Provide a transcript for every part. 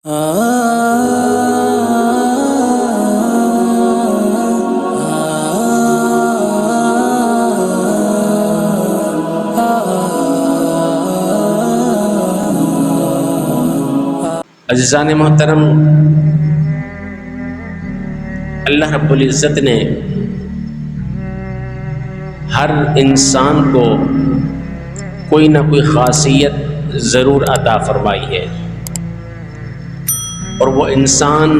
عزیزان محترم، اللہ رب العزت نے ہر انسان کو کوئی نہ کوئی خاصیت ضرور عطا فرمائی ہے، اور وہ انسان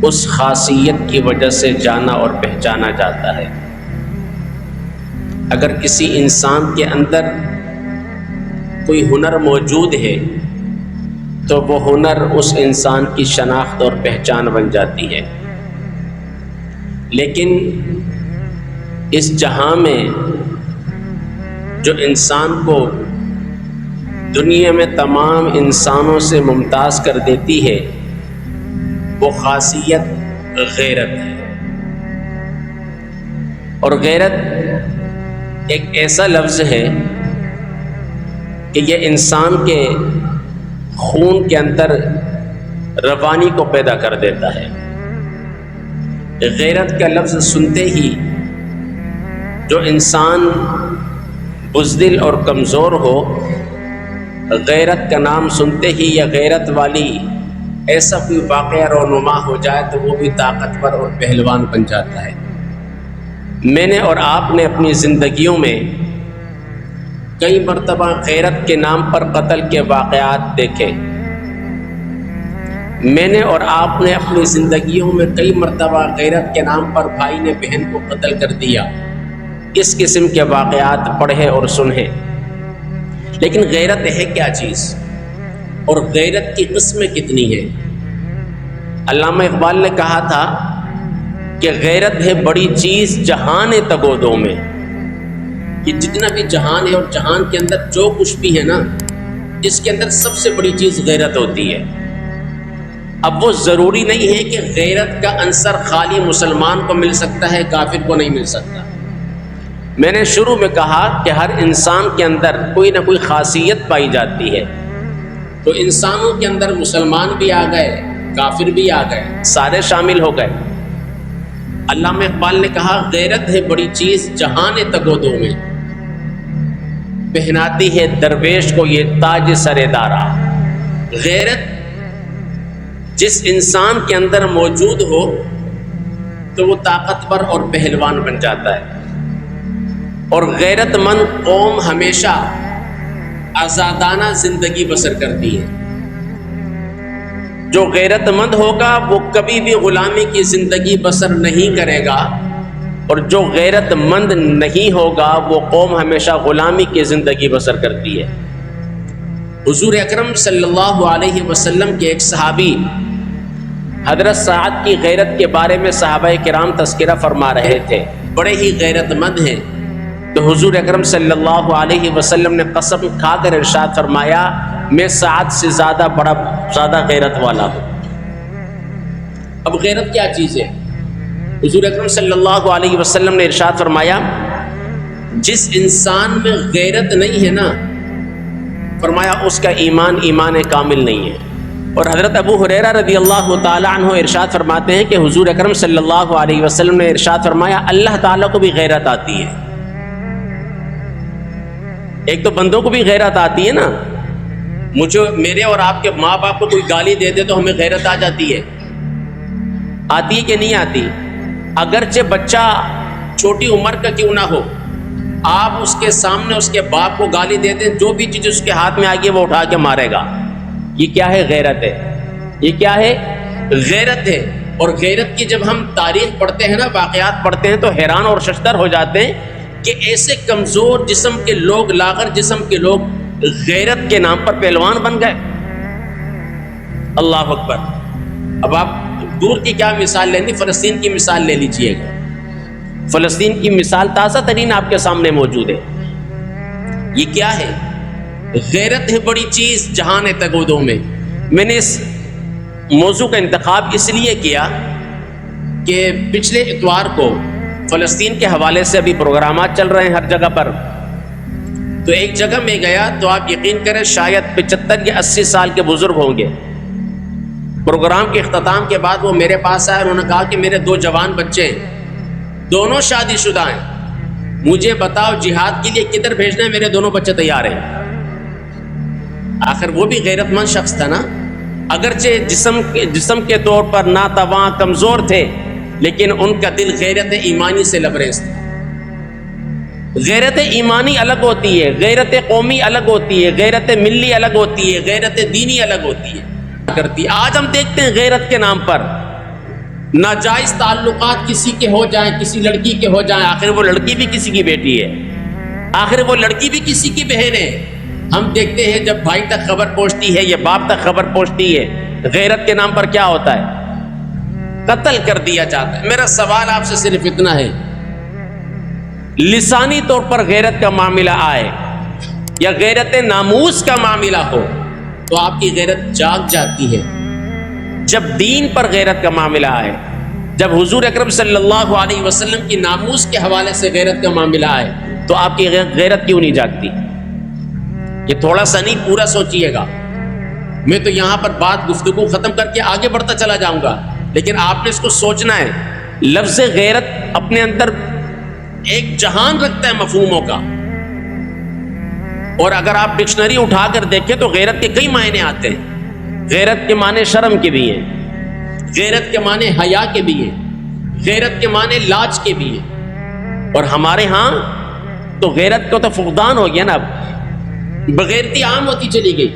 اس خاصیت کی وجہ سے جانا اور پہچانا جاتا ہے۔ اگر کسی انسان کے اندر کوئی ہنر موجود ہے تو وہ ہنر اس انسان کی شناخت اور پہچان بن جاتی ہے۔ لیکن اس جہاں میں جو انسان کو دنیا میں تمام انسانوں سے ممتاز کر دیتی ہے وہ خاصیت غیرت ہے۔ اور غیرت ایک ایسا لفظ ہے کہ یہ انسان کے خون کے اندر روانی کو پیدا کر دیتا ہے۔ غیرت کا لفظ سنتے ہی جو انسان بزدل اور کمزور ہو، غیرت کا نام سنتے ہی یا غیرت والی ایسا کوئی واقعہ رونما ہو جائے تو وہ بھی طاقتور اور پہلوان بن جاتا ہے۔ میں نے اور آپ نے اپنی زندگیوں میں کئی مرتبہ غیرت کے نام پر قتل کے واقعات دیکھے۔ میں نے اور آپ نے اپنی زندگیوں میں کئی مرتبہ غیرت کے نام پر بھائی نے بہن کو قتل کر دیا، اس قسم کے واقعات پڑھے اور سنے۔ لیکن غیرت ہے کیا چیز، اور غیرت کی قسمیں کتنی ہیں؟ علامہ اقبال نے کہا تھا کہ غیرت ہے بڑی چیز جہان تگودوں میں، کہ جتنا بھی جہان ہے اور جہان کے اندر جو کچھ بھی ہے نا، اس کے اندر سب سے بڑی چیز غیرت ہوتی ہے۔ اب وہ ضروری نہیں ہے کہ غیرت کا عنصر خالی مسلمان کو مل سکتا ہے، کافر کو نہیں مل سکتا۔ میں نے شروع میں کہا کہ ہر انسان کے اندر کوئی نہ کوئی خاصیت پائی جاتی ہے، تو انسانوں کے اندر مسلمان بھی آ گئے، کافر بھی آ گئے، سارے شامل ہو گئے۔ علامہ اقبال نے کہا غیرت ہے بڑی چیز جہان تگودوں میں، پہناتی ہے درویش کو یہ تاج سر دارا۔ غیرت جس انسان کے اندر موجود ہو تو وہ طاقتور اور پہلوان بن جاتا ہے۔ اور غیرت مند قوم ہمیشہ آزادانہ زندگی بسر کرتی ہے۔ جو غیرت مند ہوگا وہ کبھی بھی غلامی کی زندگی بسر نہیں کرے گا، اور جو غیرت مند نہیں ہوگا وہ قوم ہمیشہ غلامی کی زندگی بسر کرتی ہے۔ حضور اکرم صلی اللہ علیہ وسلم کے ایک صحابی حضرت سعد کی غیرت کے بارے میں صحابہ کرام تذکرہ فرما رہے تھے، بڑے ہی غیرت مند ہیں۔ تو حضور اکرم صلی اللہ علیہ وسلم نے قسم کھا کر ارشاد فرمایا میں سعد سے زیادہ غیرت والا ہوں۔ اب غیرت کیا چیز ہے؟ حضور اکرم صلی اللہ علیہ وسلم نے ارشاد فرمایا جس انسان میں غیرت نہیں ہے نا، فرمایا اس کا ایمان کامل نہیں ہے۔ اور حضرت ابو ہریرہ رضی اللہ تعالی عنہ ارشاد فرماتے ہیں کہ حضور اکرم صلی اللہ علیہ وسلم نے ارشاد فرمایا اللہ تعالیٰ کو بھی غیرت آتی ہے۔ ایک تو بندوں کو بھی غیرت آتی ہے نا، میرے اور آپ کے ماں باپ کو کوئی گالی دے دے تو ہمیں غیرت آ جاتی ہے کہ نہیں آتی؟ اگرچہ بچہ چھوٹی عمر کا کیوں نہ ہو، آپ اس کے سامنے اس کے باپ کو گالی دے دیں، جو بھی چیز اس کے ہاتھ میں آئے گی وہ اٹھا کے مارے گا۔ یہ کیا ہے؟ غیرت ہے۔ یہ کیا ہے؟ غیرت ہے۔ اور غیرت کی جب ہم تاریخ پڑھتے ہیں نا، واقعات پڑھتے ہیں تو حیران اور ششدر ہو جاتے ہیں کہ ایسے کمزور جسم کے لوگ، لاغر جسم کے لوگ غیرت کے نام پر پہلوان بن گئے۔ اللہ اکبر۔ اب آپ دور کی کیا مثال لینی، فلسطین کی مثال لے لیجئے گا۔ فلسطین کی مثال تازہ ترین آپ کے سامنے موجود ہے۔ یہ کیا ہے؟ غیرت ہے بڑی چیز جہان تگودوں میں۔ میں نے اس موضوع کا انتخاب اس لیے کیا کہ پچھلے اتوار کو فلسطین کے حوالے سے ابھی پروگرامات چل رہے ہیں ہر جگہ پر، تو ایک جگہ میں گیا تو آپ یقین کریں شاید 75 یا 80 سال کے بزرگ ہوں گے، پروگرام کے اختتام کے بعد وہ میرے پاس آئے، انہوں نے کہا کہ میرے 2 جوان بچے ہیں، دونوں شادی شدہ ہیں، مجھے بتاؤ جہاد کے لیے کدھر بھیجنا ہے، میرے دونوں بچے تیار ہیں۔ آخر وہ بھی غیرت مند شخص تھا نا، اگرچہ جسم کے طور پر ناتواں کمزور تھے، لیکن ان کا دل غیرت ایمانی سے لبریز تھا۔ غیرت ایمانی الگ ہوتی ہے، غیرت قومی الگ ہوتی ہے، غیرت ملی الگ ہوتی ہے، غیرت دینی الگ ہوتی ہے۔ آج ہم دیکھتے ہیں غیرت کے نام پر ناجائز تعلقات کسی کے ہو جائیں، کسی لڑکی کے ہو جائیں، آخر وہ لڑکی بھی کسی کی بیٹی ہے، آخر وہ لڑکی بھی کسی کی بہن ہے۔ ہم دیکھتے ہیں جب بھائی تک خبر پہنچتی ہے یا باپ تک خبر پہنچتی ہے، غیرت کے نام پر کیا ہوتا ہے؟ قتل کر دیا جاتا ہے۔ میرا سوال آپ سے صرف اتنا ہے، لسانی طور پر غیرت کا معاملہ آئے یا غیرت ناموس کا معاملہ ہو تو آپ کی غیرت جاگ جاتی ہے۔ جب دین پر غیرت کا معاملہ آئے، جب حضور اکرم صلی اللہ علیہ وسلم کی ناموس کے حوالے سے غیرت کا معاملہ آئے تو آپ کی غیرت کیوں نہیں جاگتی؟ یہ تھوڑا سا نہیں، پورا سوچئے گا۔ میں تو یہاں پر بات گفتگو ختم کر کے آگے بڑھتا چلا جاؤں گا، لیکن آپ نے اس کو سوچنا ہے۔ لفظ غیرت اپنے اندر ایک جہان رکھتا ہے مفہوموں کا، اور اگر آپ ڈکشنری اٹھا کر دیکھیں تو غیرت کے کئی معنی آتے ہیں۔ غیرت کے معنی شرم کے بھی ہیں، غیرت کے معنی حیا کے بھی ہیں، غیرت کے معنی لاج کے بھی ہیں، اور ہمارے ہاں تو غیرت کو تو فقدان ہو گیا نا، اب بغیرتی عام ہوتی چلی گئی،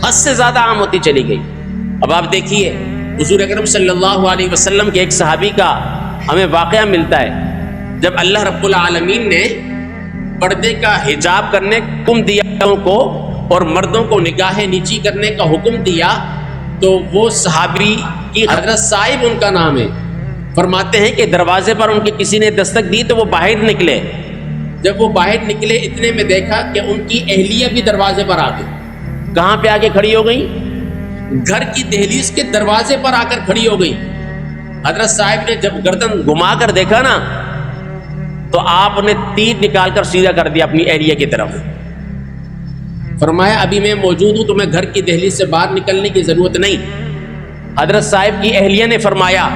حد سے زیادہ عام ہوتی چلی گئی۔ اب آپ دیکھیے حضور اکرم صلی اللہ علیہ وسلم کے ایک صحابی کا ہمیں واقعہ ملتا ہے، جب اللہ رب العالمین نے پردے کا حجاب کرنے کا حکم دیا کو اور مردوں کو نگاہ نیچی کرنے کا حکم دیا، تو وہ صحابی کی حضرت صاحب ان کا نام ہے، فرماتے ہیں کہ دروازے پر ان کے کسی نے دستک دی تو وہ باہر نکلے۔ جب وہ باہر نکلے اتنے میں دیکھا کہ ان کی اہلیہ بھی دروازے پر آ گئی۔ کہاں پہ آ کے کھڑی ہو گئی؟ گھر کی دہلیز کے دروازے پر آ کر کھڑی ہو گئی۔ حضرت صاحب نے جب گردن گھما کر دیکھا نا تو آپ نے تیر نکال کر سیدھا کر دیا اپنی اہلیہ کی طرف، فرمایا ابھی میں موجود ہوں، تمہیں گھر کی دہلیز سے باہر نکلنے کی ضرورت نہیں۔ حضرت صاحب کی اہلیہ نے فرمایا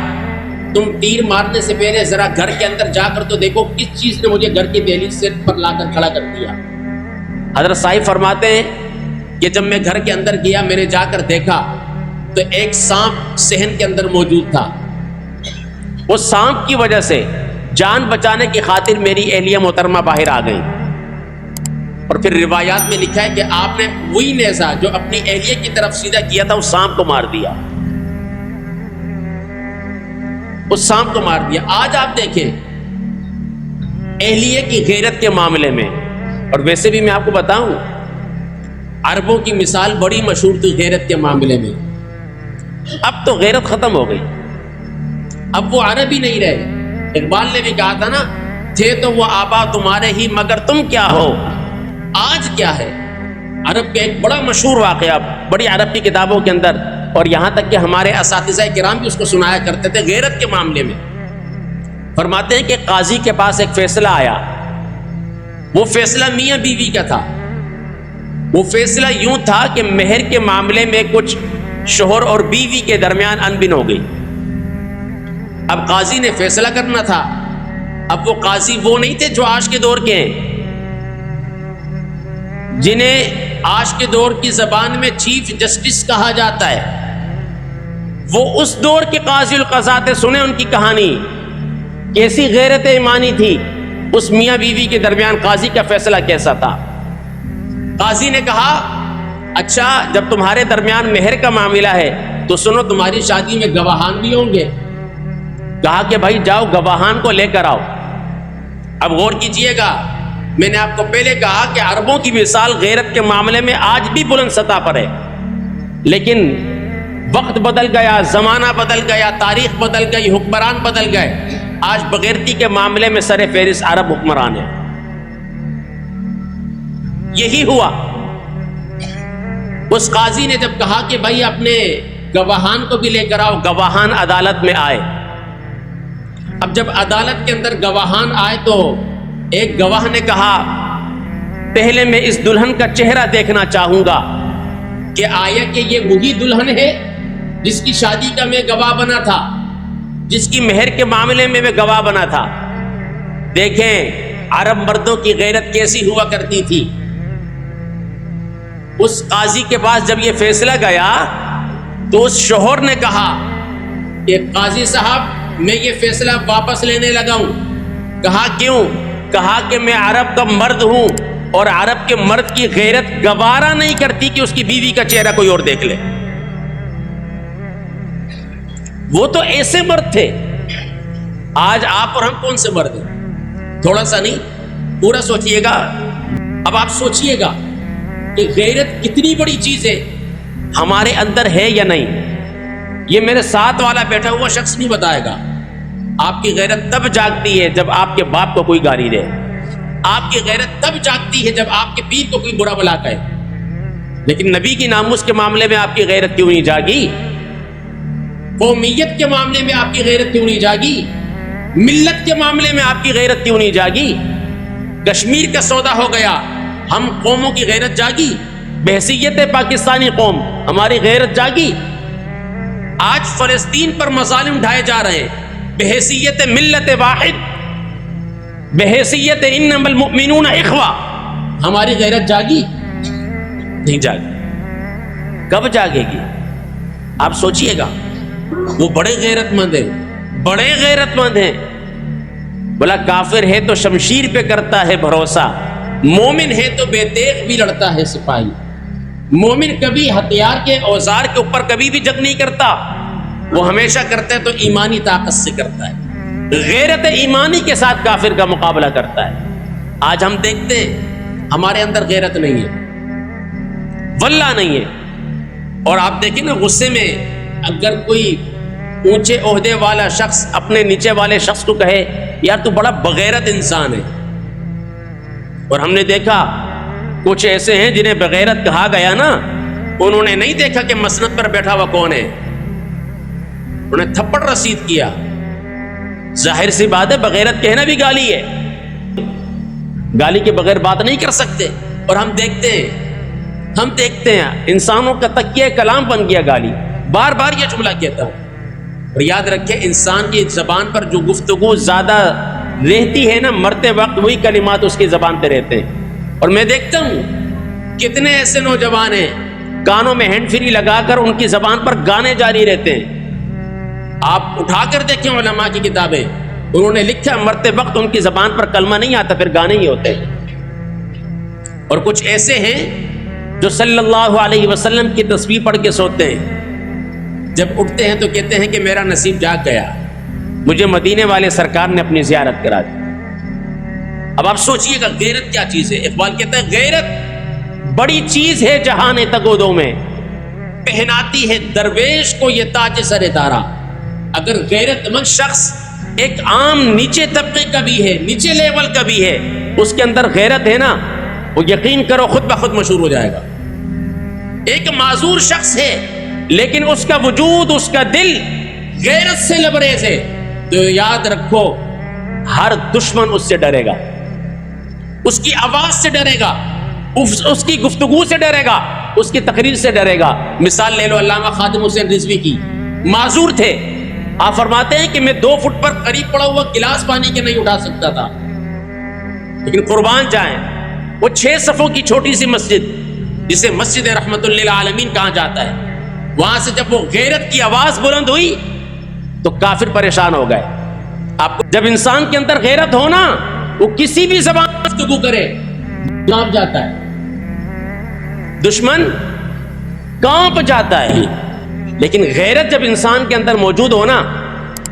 تم تیر مارنے سے پہلے ذرا گھر کے اندر جا کر تو دیکھو کس چیز نے مجھے گھر کی دہلیز سے پر لا کر کھڑا کر دیا۔ حضرت صاحب فرماتے ہیں کہ جب میں گھر کے اندر گیا، میں نے جا کر دیکھا تو ایک سانپ صحن کے اندر موجود تھا۔ وہ سانپ کی وجہ سے جان بچانے کی خاطر میری اہلیہ محترمہ باہر آ گئی، اور پھر روایات میں لکھا ہے کہ آپ نے وہی نیزہ جو اپنی اہلیہ کی طرف سیدھا کیا تھا اس سانپ کو مار دیا، اس سانپ کو مار دیا۔ آج آپ دیکھیں اہلیہ کی غیرت کے معاملے میں، اور ویسے بھی میں آپ کو بتاؤں عربوں کی مثال بڑی مشہور تھی غیرت کے معاملے میں۔ اب تو غیرت ختم ہو گئی، اب وہ عرب ہی نہیں رہے۔ اقبال نے بھی کہا تھا نا، تھے تو وہ آبا تمہارے ہی مگر تم کیا ہو، آج کیا ہے۔ عرب کا ایک بڑا مشہور واقعہ بڑی عرب کی کتابوں کے اندر، اور یہاں تک کہ ہمارے اساتذہ کرام بھی اس کو سنایا کرتے تھے غیرت کے معاملے میں۔ فرماتے ہیں کہ قاضی کے پاس ایک فیصلہ آیا، وہ فیصلہ میاں بیوی کا تھا۔ وہ فیصلہ یوں تھا کہ مہر کے معاملے میں کچھ شوہر اور بیوی کے درمیان انبن ہو گئی۔ اب قاضی نے فیصلہ کرنا تھا۔ اب وہ قاضی وہ نہیں تھے جو آج کے دور کے ہیں، جنہیں آج کے دور کی زبان میں چیف جسٹس کہا جاتا ہے۔ وہ اس دور کے قاضی القضات تھے۔ سنیں ان کی کہانی، کیسی غیرت ایمانی تھی اس میاں بیوی کے درمیان، قاضی کا فیصلہ کیسا تھا۔ قاضی نے کہا اچھا جب تمہارے درمیان مہر کا معاملہ ہے تو سنو تمہاری شادی میں گواہان بھی ہوں گے۔ کہا کہ بھائی جاؤ گواہان کو لے کر آؤ۔ اب غور کیجئے گا، میں نے آپ کو پہلے کہا کہ عربوں کی مثال غیرت کے معاملے میں آج بھی بلند سطح پر ہے، لیکن وقت بدل گیا، زمانہ بدل گیا، تاریخ بدل گئی، حکمران بدل گئے۔ آج بغیرتی کے معاملے میں سر فہرست عرب حکمران ہے۔ یہی ہوا۔ اس قاضی نے جب کہا کہ بھائی اپنے گواہان کو بھی لے کر آؤ، گواہان عدالت میں آئے۔ اب جب عدالت کے اندر گواہان آئے تو ایک گواہ نے کہا پہلے میں اس دلہن کا چہرہ دیکھنا چاہوں گا کہ آیا کہ یہ وہی دلہن ہے جس کی شادی کا میں گواہ بنا تھا، جس کی مہر کے معاملے میں گواہ بنا تھا۔ دیکھیں عرب مردوں کی غیرت کیسی ہوا کرتی تھی۔ اس قاضی کے پاس جب یہ فیصلہ گیا تو اس شوہر نے کہا کہ قاضی صاحب میں یہ فیصلہ واپس لینے لگا ہوں۔ کہا کیوں؟ کہا کہ میں عرب کا مرد ہوں اور عرب کے مرد کی غیرت گوارا نہیں کرتی کہ اس کی بیوی کا چہرہ کوئی اور دیکھ لے۔ وہ تو ایسے مرد تھے۔ آج آپ اور ہم کون سے مرد ہیں؟ تھوڑا سا نہیں، پورا سوچئے گا۔ اب آپ سوچئے گا کہ غیرت کتنی بڑی چیز ہے، ہمارے اندر ہے یا نہیں؟ یہ میرے ساتھ والا بیٹھا ہوا شخص نہیں بتائے گا۔ آپ کی غیرت تب جاگتی ہے جب آپ کے باپ کو کوئی گالی دے، آپ کی غیرت تب جاگتی ہے جب آپ کے پیر کو کوئی برا بلا کہے۔ لیکن نبی کی ناموس کے معاملے میں آپ کی غیرت کیوں نہیں جاگی؟ قومیت کے معاملے میں آپ کی غیرت کیوں نہیں جاگی؟ ملت کے معاملے میں آپ کی غیرت کیوں نہیں جاگی؟ کشمیر کا سودا ہو گیا، ہم قوموں کی غیرت جاگی؟ بحیثیت پاکستانی قوم ہماری غیرت جاگی؟ آج فلسطین پر مظالم ڈھائے جا رہے ہیں، بحیثیت ملت واحد، بحیثیت انما المؤمنون اخوہ، ہماری غیرت جاگی؟ نہیں جاگی۔ کب جاگے گی؟ آپ سوچئے گا۔ وہ بڑے غیرت مند ہیں، بڑے غیرت مند ہیں۔ بولا کافر ہے تو شمشیر پہ کرتا ہے بھروسہ، مومن ہے تو بے تیغ بھی لڑتا ہے سپاہی۔ مومن کبھی ہتھیار کے اوزار کے اوپر کبھی بھی جنگ نہیں کرتا، وہ ہمیشہ کرتا ہے تو ایمانی طاقت سے کرتا ہے، غیرت ایمانی کے ساتھ کافر کا مقابلہ کرتا ہے۔ آج ہم دیکھتے ہیں ہمارے اندر غیرت نہیں ہے، واللہ نہیں ہے۔ اور آپ دیکھیں نا، غصے میں اگر کوئی اونچے عہدے والا شخص اپنے نیچے والے شخص کو کہے یار تو بڑا بغیرت انسان ہے، اور ہم نے دیکھا کچھ ایسے ہیں جنہیں بغیرت کہا گیا نا، انہوں نے نہیں دیکھا کہ مسند پر بیٹھا ہوا کون ہے، انہیں تھپڑ رسید کیا۔ ظاہر سی بات ہے بغیرت کہنا بھی گالی ہے، گالی کے بغیر بات نہیں کر سکتے۔ اور ہم دیکھتے ہیں انسانوں کا تکیہ کلام بن گیا گالی۔ بار بار یہ جملہ کہتا ہوں، اور یاد رکھیں انسان کی زبان پر جو گفتگو زیادہ رہتی ہے نا، مرتے وقت وہی کلمات اس کی زبان پہ رہتے ہیں۔ اور میں دیکھتا ہوں کتنے ایسے نوجوان ہیں کانوں میں ہینڈ فری لگا کر ان کی زبان پر گانے جاری رہتے ہیں۔ آپ اٹھا کر دیکھیں علماء کی کتابیں، انہوں نے لکھا مرتے وقت ان کی زبان پر کلمہ نہیں آتا، پھر گانے ہی ہوتے ہیں۔ اور کچھ ایسے ہیں جو صلی اللہ علیہ وسلم کی تصویر پڑھ کے سوتے ہیں، جب اٹھتے ہیں تو کہتے ہیں کہ میرا نصیب جاگ گیا، مجھے مدینے والے سرکار نے اپنی زیارت کرا دی۔ اب آپ سوچئے گا غیرت کیا چیز ہے؟ اقبال کہتا ہے غیرت بڑی چیز ہے جہان تگودوں میں، پہناتی ہے درویش کو یہ تاج سر دارا۔ اگر غیرت مند شخص ایک عام نیچے طبقے کا بھی ہے، نیچے لیول کا بھی ہے، اس کے اندر غیرت ہے نا، وہ یقین کرو خود بخود مشہور ہو جائے گا۔ ایک معذور شخص ہے لیکن اس کا وجود، اس کا دل غیرت سے لبریز ہے، تو یاد رکھو ہر دشمن اس سے ڈرے گا، اس کی آواز سے ڈرے گا، اس کی گفتگو سے ڈرے گا، اس کی تقریر سے ڈرے گا۔ مثال لے لو علامہ خادم حسین رضوی کی، معذور تھے، آپ فرماتے ہیں کہ میں 2 فٹ پر قریب پڑا ہوا گلاس پانی کے نہیں اٹھا سکتا تھا، لیکن قربان جائیں وہ 6 صفوں کی چھوٹی سی مسجد جسے مسجد رحمت للعالمین کہا جاتا ہے، وہاں سے جب وہ غیرت کی آواز بلند ہوئی تو کافر پریشان ہو گئے۔ آپ کو جب انسان کے اندر غیرت ہو نا، وہ کسی بھی زبان گفتگو کرے کانپ جاتا ہے، دشمن کانپ جاتا ہے۔ لیکن غیرت جب انسان کے اندر موجود ہو نا،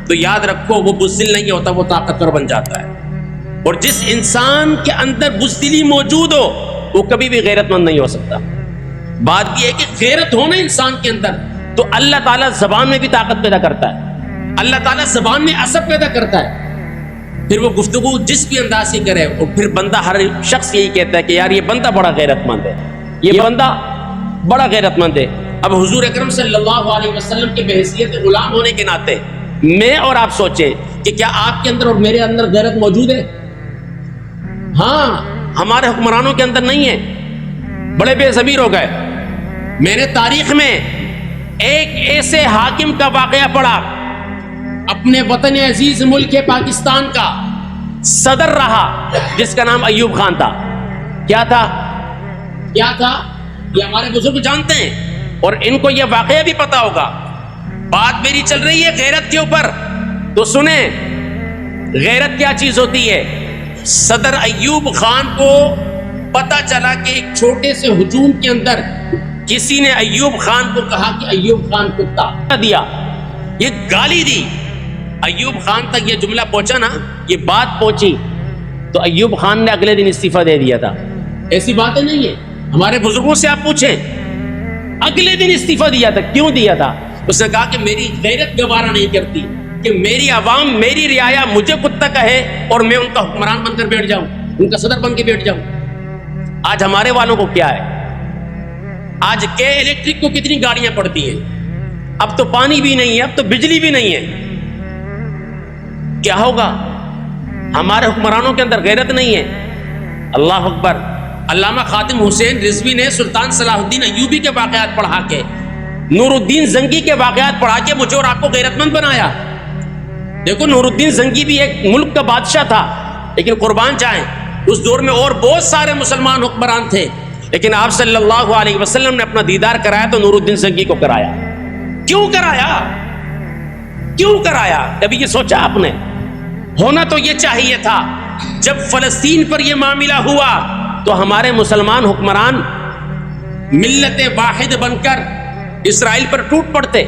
تو یاد رکھو وہ بزدل نہیں ہوتا، وہ طاقتور بن جاتا ہے۔ اور جس انسان کے اندر بزدلی موجود ہو وہ کبھی بھی غیرت مند نہیں ہو سکتا۔ بات یہ ہے کہ غیرت ہونا انسان کے اندر تو اللہ تعالیٰ زبان میں بھی طاقت پیدا کرتا ہے، اللہ تعالیٰ زبان میں اثر پیدا کرتا ہے، پھر وہ گفتگو جس بھی انداز سے کرے، اور پھر بندہ، ہر شخص یہی کہتا ہے کہ یار یہ بندہ بڑا غیرت مند ہے، یہ بندہ بڑا غیرت مند ہے۔ اب حضور اکرم صلی اللہ علیہ وسلم کے بحیثیت غلام ہونے کے ناطے میں اور آپ سوچیں کہ کیا آپ کے اندر اور میرے اندر غیرت موجود ہے؟ ہاں، ہمارے حکمرانوں کے اندر نہیں ہے، بڑے بے ضمیر ہو گئے۔ میں نے تاریخ میں ایک ایسے حاکم کا واقعہ پڑھا، اپنے وطن عزیز ملک پاکستان کا صدر رہا، جس کا نام ایوب خان تھا۔ کیا تھا؟ یہ ہمارے بزرگ جانتے ہیں اور ان کو یہ واقعہ بھی پتا ہوگا۔ بات میری چل رہی ہے غیرت کے اوپر، تو سنیں غیرت کیا چیز ہوتی ہے۔ صدر ایوب خان کو پتا چلا کہ ایک چھوٹے سے ہجوم کے اندر کسی نے ایوب خان کو کہا کہ ایوب خان کتا دیا، یہ گالی دی۔ ایوب خان تک یہ جملہ پہنچا نا، یہ بات پہنچی، تو ایوب خان نے اگلے دن استعفیٰ دے دیا تھا۔ ایسی باتیں نہیں ہے، ہمارے بزرگوں سے آپ پوچھیں، اگلے دن استعفیٰ دیا تھا۔ کیوں دیا تھا؟ اس نے کہا کہ میری غیرت گوارا نہیں کرتی کہ میری عوام، میری رعایا مجھے کتا کہے اور میں ان کا حکمران بن کر بیٹھ جاؤں، ان کا صدر بن کے بیٹھ جاؤں۔ آج ہمارے والوں کو کیا ہے؟ آج کے الیکٹرک کو کتنی گاڑیاں پڑتی ہیں، اب تو پانی بھی نہیں ہے، اب تو بجلی بھی نہیں ہے۔ کیا ہوگا؟ ہمارے حکمرانوں کے اندر غیرت نہیں ہے۔ اللہ اکبر۔ علامہ خاتم حسین رضوی نے سلطان صلاح الدین ایوبی کے واقعات پڑھا کے، نور الدین زنگی کے واقعات پڑھا کے مجھے اور آپ کو غیرت مند بنایا۔ دیکھو نور الدین زنگی بھی ایک ملک کا بادشاہ تھا، لیکن قربان جائیں اس دور میں اور بہت سارے مسلمان حکمران تھے، لیکن آپ صلی اللہ علیہ وسلم نے اپنا دیدار کرایا تو نور الدین زنگی کو کرایا۔ کیوں کرایا؟ کیوں کرایا؟ کبھی یہ سوچا آپ نے؟ ہونا تو یہ چاہیے تھا جب فلسطین پر یہ معاملہ ہوا تو ہمارے مسلمان حکمران ملت واحد بن کر اسرائیل پر ٹوٹ پڑتے۔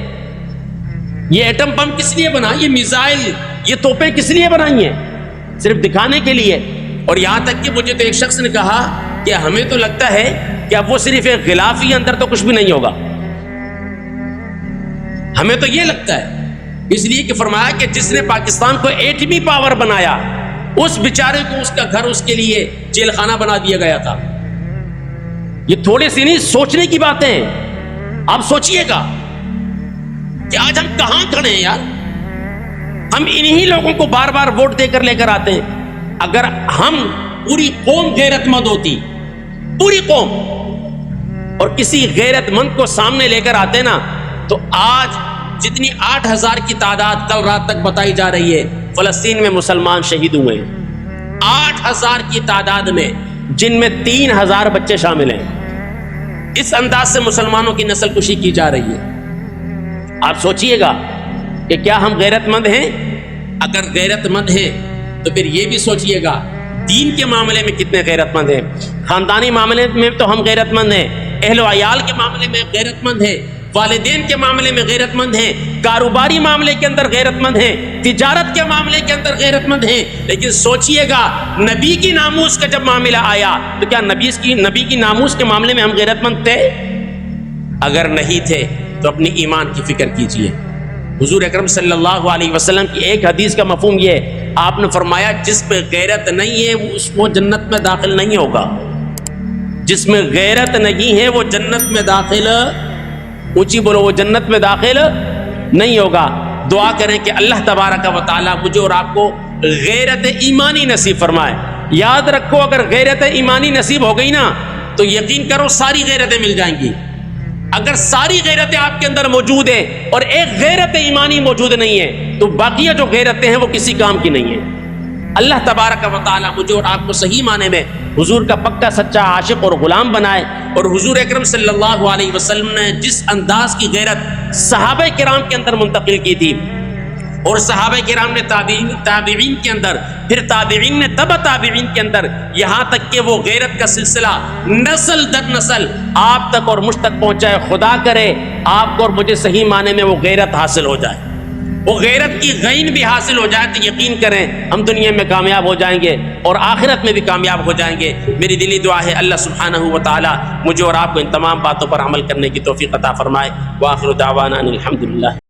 یہ ایٹم بم کس لیے بنا؟ یہ میزائل، یہ توپیں کس لیے بنائی ہیں؟ صرف دکھانے کے لیے۔ اور یہاں تک کہ مجھے تو ایک شخص نے کہا کہ ہمیں تو لگتا ہے کہ اب وہ صرف ایک غلاف ہی، اندر تو کچھ بھی نہیں ہوگا۔ ہمیں تو یہ لگتا ہے، اس لیے کہ فرمایا کہ جس نے پاکستان کو ایٹمی پاور بنایا اس بیچارے کو اس کا گھر اس کے لیے جیل خانہ بنا دیا گیا تھا۔ یہ تھوڑے سی نہیں، سوچنے کی باتیں ہیں۔ آپ سوچئے گا کہ آج ہم کہاں کھڑے ہیں یار؟ ہم انہی لوگوں کو بار بار ووٹ دے کر لے کر آتے ہیں۔ اگر ہم پوری قوم غیرت مند ہوتی، پوری قوم، اور کسی غیرت مند کو سامنے لے کر آتے نا، تو آج جتنی 8,000 کی تعداد کل رات تک بتائی جا رہی ہے فلسطین میں مسلمان شہید ہوئے ہیں، 8,000 کی تعداد میں، جن میں 3,000 بچے شامل ہیں۔ اس انداز سے مسلمانوں کی نسل کشی کی جا رہی ہے۔ آپ سوچئے گا کہ کیا ہم غیرت مند ہیں؟ اگر غیرت مند ہیں تو پھر یہ بھی سوچئے گا دین کے معاملے میں کتنے غیرت مند ہیں، خاندانی معاملے میں تو ہم غیرت مند ہیں، اہل و عیال کے معاملے میں غیرت مند ہیں، والدین کے معاملے میں غیرت مند ہیں، کاروباری معاملے کے اندر غیرت مند ہیں، تجارت کے معاملے کے اندر غیرت مند ہیں۔ لیکن سوچئے گا نبی کی ناموس کا جب معاملہ آیا تو کیا نبی کی ناموس کے معاملے میں ہم غیرت مند تھے؟ اگر نہیں تھے تو اپنی ایمان کی فکر کیجئے۔ حضور اکرم صلی اللہ علیہ وسلم کی ایک حدیث کا مفہوم یہ ہے، آپ نے فرمایا جس پہ غیرت نہیں ہے وہ جنت میں داخل نہیں ہوگا۔ جس میں غیرت نہیں ہے وہ جنت میں داخل، اونچی بولو، وہ جنت میں داخل نہیں ہوگا۔ دعا کریں کہ اللہ تبارک و تعالیٰ مجھے اور آپ کو غیرت ایمانی نصیب فرمائے۔ یاد رکھو اگر غیرت ایمانی نصیب ہو گئی نا تو یقین کرو ساری غیرتیں مل جائیں گی۔ اگر ساری غیرتیں آپ کے اندر موجود ہیں اور ایک غیرت ایمانی موجود نہیں ہے تو باقیہ جو غیرتیں ہیں وہ کسی کام کی نہیں ہیں۔ اللہ تبارک و تعالیٰ مجھے اور آپ کو صحیح معنی میں حضور کا پکا سچا عاشق اور غلام بنائے، اور حضور اکرم صلی اللہ علیہ وسلم نے جس انداز کی غیرت صحابہ کرام کے اندر منتقل کی تھی، اور صحابہ کرام نے تابعین کے اندر، پھر تابعین نے تبع تابعین کے اندر، یہاں تک کہ وہ غیرت کا سلسلہ نسل در نسل آپ تک اور مجھ تک پہنچائے۔ خدا کرے آپ کو اور مجھے صحیح معنی میں وہ غیرت حاصل ہو جائے، وہ غیرت کی غین بھی حاصل ہو جائے، تو یقین کریں ہم دنیا میں کامیاب ہو جائیں گے اور آخرت میں بھی کامیاب ہو جائیں گے۔ میری دلی دعا ہے اللہ سبحانہ و تعالی مجھے اور آپ کو ان تمام باتوں پر عمل کرنے کی توفیق عطا فرمائے۔ وآخر دعوانا ان الحمدللہ۔